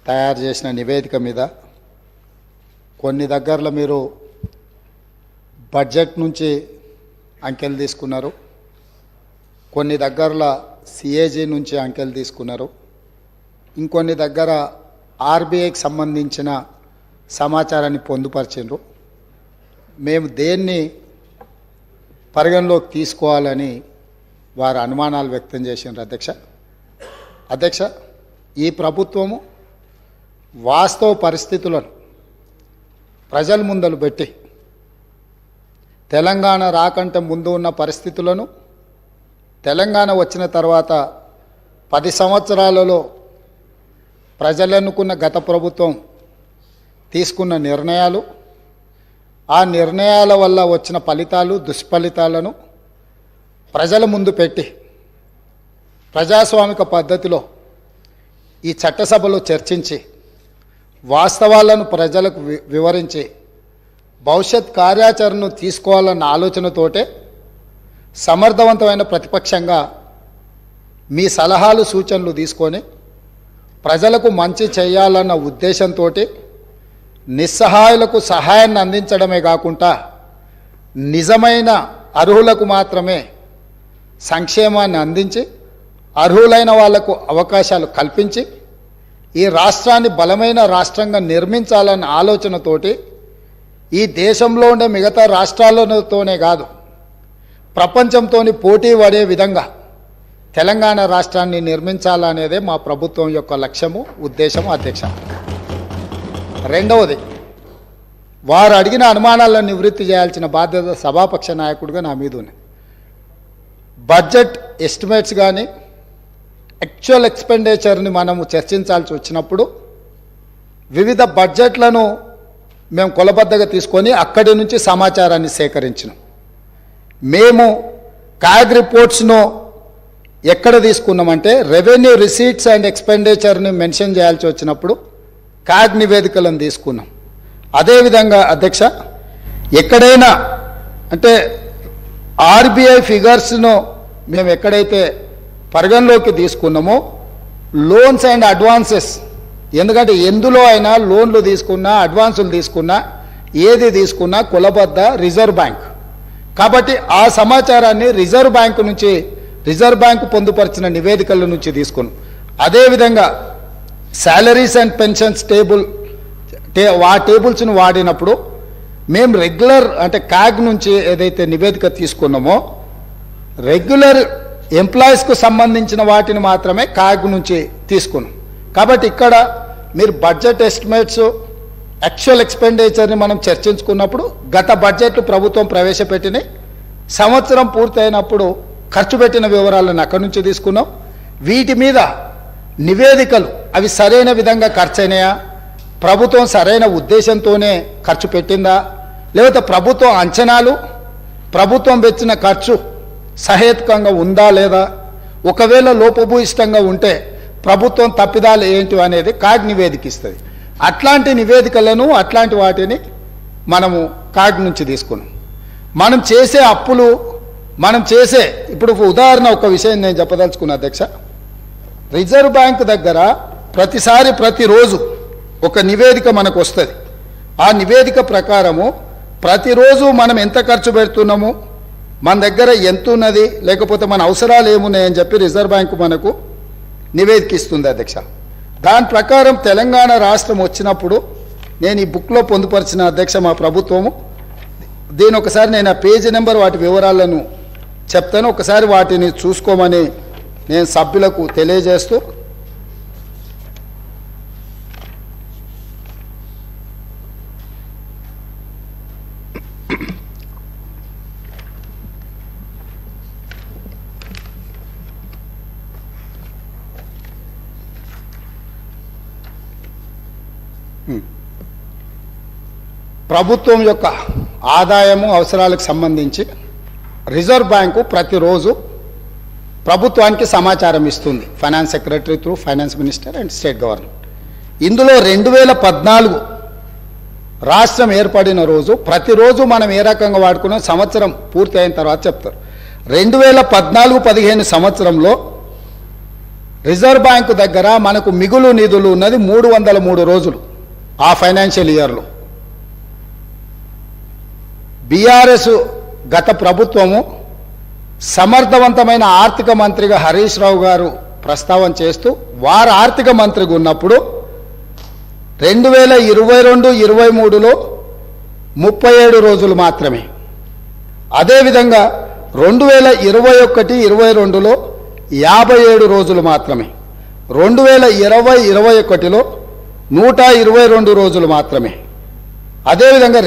తయారు చేసిన నివేదిక మీద కొన్ని దగ్గరలో మీరు బడ్జెట్ నుంచి అంకెలు తీసుకున్నారు, కొన్ని దగ్గరలో సిఏజీ నుంచి అంకెలు తీసుకున్నారు, ఇంకొన్ని దగ్గర ఆర్బీఐకి సంబంధించిన సమాచారాన్ని పొందుపరిచిండ్రు. మేము దేన్ని పరిగణలోకి తీసుకోవాలని వారు అనుమానాలు వ్యక్తం చేసిండ్రు. అధ్యక్ష, ఈ ప్రభుత్వము వాస్తవ పరిస్థితులను ప్రజల ముందలు పెట్టి తెలంగాణ రాకంటే ముందు ఉన్న పరిస్థితులను, తెలంగాణ వచ్చిన తర్వాత 10 సంవత్సరాలలో ప్రజలు ఎన్నుకున్న గత ప్రభుత్వం తీసుకున్న నిర్ణయాలు, ఆ నిర్ణయాల వల్ల వచ్చిన ఫలితాలు, దుష్ఫలితాలను ప్రజల ముందు పెట్టి ప్రజాస్వామిక పద్ధతిలో ఈ చట్టసభలో చర్చించి వాస్తవాలను ప్రజలకు వివరించి భవిష్యత్ కార్యాచరణను తీసుకోవాలన్న ఆలోచనతోటే సమర్థవంతమైన ప్రతిపక్షంగా మీ సలహాలు సూచనలు తీసుకొని ప్రజలకు మంచి చేయాలన్న ఉద్దేశంతో నిస్సహాయులకు సహాయాన్ని అందించడమే కాకుండా నిజమైన అర్హులకు మాత్రమే సంక్షేమాన్ని అందించి అర్హులైన వాళ్లకు అవకాశాలు కల్పించి ఈ రాష్ట్రాన్ని బలమైన రాష్ట్రంగా నిర్మించాలన్న ఆలోచనతోటి ఈ దేశంలో ఉండే మిగతా రాష్ట్రాలతోనే కాదు ప్రపంచంతో పోటీ పడే విధంగా తెలంగాణ రాష్ట్రాన్ని నిర్మించాలనేదే మా ప్రభుత్వం యొక్క లక్ష్యము, ఉద్దేశము. అధ్యక్ష, రెండవది, వారు అడిగిన అనుమానాలను నివృత్తి చేయాల్సిన బాధ్యత సభాపక్ష నాయకుడిగా నా మీద ఉంది. బడ్జెట్ ఎస్టిమేట్స్ కానీ యాక్చువల్ ఎక్స్పెండిచర్ని మనము చర్చించాల్సి వచ్చినప్పుడు వివిధ బడ్జెట్లను మేము కొలబద్దగా తీసుకొని అక్కడి నుంచి సమాచారాన్ని సేకరించినాం. మేము క్యాగ్ రిపోర్ట్స్ను ఎక్కడ తీసుకున్నామంటే రెవెన్యూ రిసీట్స్ అండ్ ఎక్స్పెండిచర్ని మెన్షన్ చేయాల్సి వచ్చినప్పుడు క్యాగ్ నివేదికలను తీసుకున్నాం. అదేవిధంగా అధ్యక్ష, ఎక్కడైనా అంటే ఆర్బీఐ ఫిగర్స్ను మేము ఎక్కడైతే పరిగణలోకి తీసుకున్నామో లోన్స్ అండ్ అడ్వాన్సెస్, ఎందుకంటే ఎందులో అయినా లోన్లు తీసుకున్నా అడ్వాన్సులు తీసుకున్నా ఏది తీసుకున్నా కులబద్ద రిజర్వ్ బ్యాంక్ కాబట్టి ఆ సమాచారాన్ని రిజర్వ్ బ్యాంకు పొందుపరిచిన నివేదికల నుంచి తీసుకున్నాం. అదేవిధంగా శాలరీస్ అండ్ పెన్షన్స్ ఆ టేబుల్స్ను వాడినప్పుడు మేము రెగ్యులర్ అంటే క్యాగ్ నుంచి ఏదైతే నివేదిక తీసుకున్నామో రెగ్యులర్ ఎంప్లాయీస్కు సంబంధించిన వాటిని మాత్రమే క్యాగ్ నుంచి తీసుకున్నాం. కాబట్టి ఇక్కడ మీరు బడ్జెట్ ఎస్టిమేట్స్, యాక్చువల్ ఎక్స్పెండిచర్ని మనం చర్చించుకున్నప్పుడు గత బడ్జెట్లు ప్రభుత్వం ప్రవేశపెట్టిన సంవత్సరం పూర్తయినప్పుడు ఖర్చు పెట్టిన వివరాలను అక్కడి నుంచి తీసుకున్నాం. వీటి మీద నివేదికలు అవి సరైన విధంగా ఖర్చు అయినాయా, ప్రభుత్వం సరైన ఉద్దేశంతోనే ఖర్చు పెట్టిందా, లేకపోతే ప్రభుత్వం అంచనాలు ప్రభుత్వం పెట్టిన ఖర్చు సహేతుకంగా ఉందా లేదా, ఒకవేళ లోపభూయిష్టంగా ఉంటే ప్రభుత్వం తప్పిదాలు ఏంటి అనేది కాగ్ నివేదిక ఇస్తుంది. అట్లాంటి నివేదికలను అట్లాంటి వాటిని మనము కాగ్ నుంచి తీసుకున్నాం. మనం చేసే అప్పులు ఇప్పుడు ఉదాహరణ ఒక విషయం నేను చెప్పదలుచుకున్నా అధ్యక్ష. రిజర్వ్ బ్యాంక్ దగ్గర ప్రతిరోజు ఒక నివేదిక మనకు వస్తుంది. ఆ నివేదిక ప్రకారము ప్రతిరోజు మనం ఎంత ఖర్చు పెడుతున్నాము, మన దగ్గర ఎంత ఉన్నది, లేకపోతే మన అవసరాలు ఏమున్నాయని చెప్పి రిజర్వ్ బ్యాంకు మనకు నివేదిక ఇస్తుంది అధ్యక్ష. దాని ప్రకారం తెలంగాణ రాష్ట్రం వచ్చినప్పుడు నేను ఈ బుక్లో పొందుపరిచిన అధ్యక్ష మా ప్రభుత్వము దీని ఒకసారి నేను ఆ పేజీ నెంబర్ వాటి వివరాలను చెప్తాను, ఒకసారి వాటిని చూసుకోమని నేను సభ్యులకు తెలియజేస్తూ ప్రభుత్వం యొక్క ఆదాయము అవసరాలకు సంబంధించి రిజర్వ్ బ్యాంకు ప్రతిరోజు ప్రభుత్వానికి సమాచారం ఇస్తుంది, finance secretary through finance minister and state government. ఇందులో 2014 రాష్ట్రం ఏర్పడిన రోజు ప్రతిరోజు మనం ఏ రకంగా వాడుకున్నాం సంవత్సరం పూర్తి అయిన తర్వాత చెప్తారు. 2014-15 సంవత్సరంలో రిజర్వ్ బ్యాంకు దగ్గర మనకు మిగులు నిధులు ఉన్నది 303 రోజులు ఆ ఫైనాన్షియల్ ఇయర్లో. బీఆర్ఎస్ గత ప్రభుత్వము సమర్థవంతమైన ఆర్థిక మంత్రిగా హరీష్ రావు గారు ప్రస్తావన చేస్తూ వారు ఆర్థిక మంత్రిగా ఉన్నప్పుడు 2022-23లో 37 రోజులు మాత్రమే. అదేవిధంగా 2021-22లో 57 రోజులు మాత్రమే. 2020-21లో 122 రోజులు మాత్రమే. అదేవిధంగా